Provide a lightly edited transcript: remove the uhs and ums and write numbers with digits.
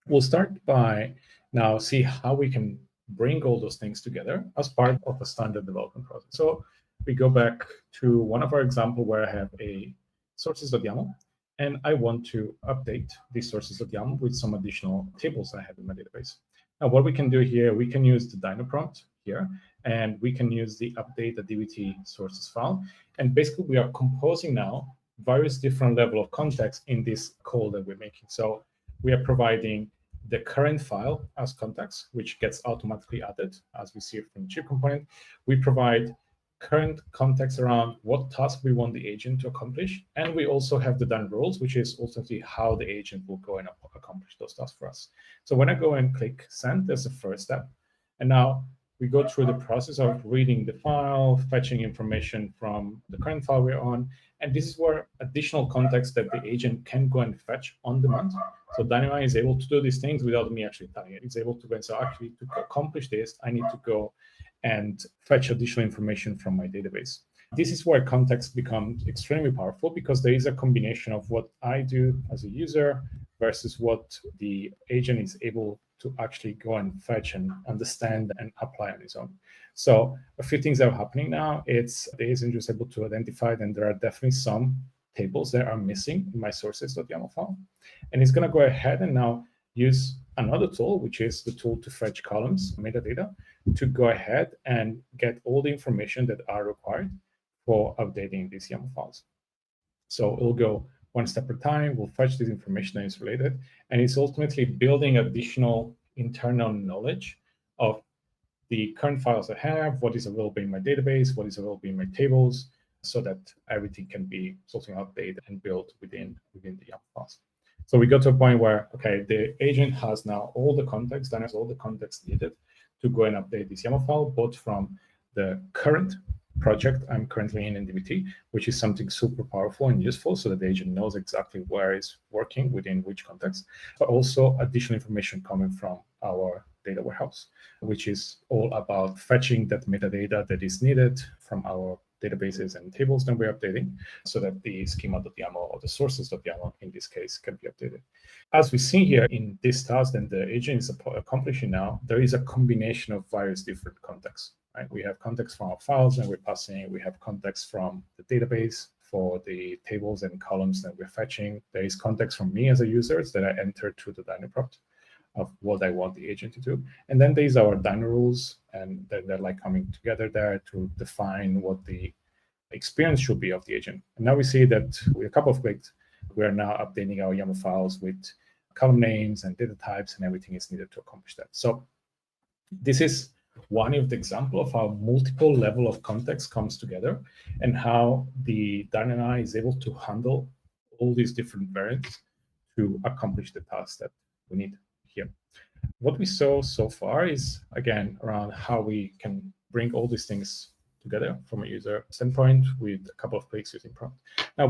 We'll start by now see how we can bring all those things together as part of a standard development process. So we go back to one of our example where I have a sources.yml, and I want to update these sources.yml with some additional tables I have in my database. Now, what we can do here, we can use the Dino prompt here, and we can use the update the dbt sources file. And basically, we are composing now various different level of context in this call that we're making. So we are providing the current file as context, which gets automatically added, as we see from the chip component. We provide current context around what task we want the agent to accomplish. And we also have the dinorules, which is ultimately how the agent will go and accomplish those tasks for us. So when I go and click send, there's the first step. And now we go through the process of reading the file, fetching information from the current file we're on. And this is where additional context that the agent can go and fetch on demand. So DinoAI is able to do these things without me actually telling it. It's able to go and say, actually, to accomplish this, I need to go and fetch additional information from my database. This is where context becomes extremely powerful, because there is a combination of what I do as a user versus what the agent is able to actually go and fetch and understand and apply on its own. So a few things that are happening now, it's the agent is able to identify that there are definitely some tables that are missing in my sources.yml file. And it's going to go ahead and now use another tool, which is the tool to fetch columns, metadata, to go ahead and get all the information that are required for updating these YAML files. So it'll go one step at a time, we'll fetch this information that is related, and it's ultimately building additional internal knowledge of the current files I have, what is available in my database, what is available in my tables, so that everything can be sorted out, updated, and built within the YAML files. So we got to a point where, okay, the agent has now all the context, then has all the context needed to go and update this YAML file, both from the current project I'm currently in dbt, which is something super powerful and useful so that the agent knows exactly where it's working within which context, but also additional information coming from our data warehouse, which is all about fetching that metadata that is needed from our databases and tables that we're updating so that the schema.yml or the sources.yml in this case can be updated. As we see here in this task that the agent is accomplishing now, there is a combination of various different contexts. Right? We have context from our files and we're passing, we have context from the database for the tables and columns that we're fetching. There is context from me as a user that I entered through the Dino prompt of what I want the agent to do. And then there's our dinorules, and they're like coming together there to define what the experience should be of the agent. And now we see that with a couple of clicks, we are now updating our YAML files with column names and data types, and everything is needed to accomplish that. So this is one of the example of how multiple level of context comes together and how the DinoAI is able to handle all these different variants to accomplish the task that we need here. What we saw so far is, again, around how we can bring all these things together from a user standpoint with a couple of clicks using prompt. Now,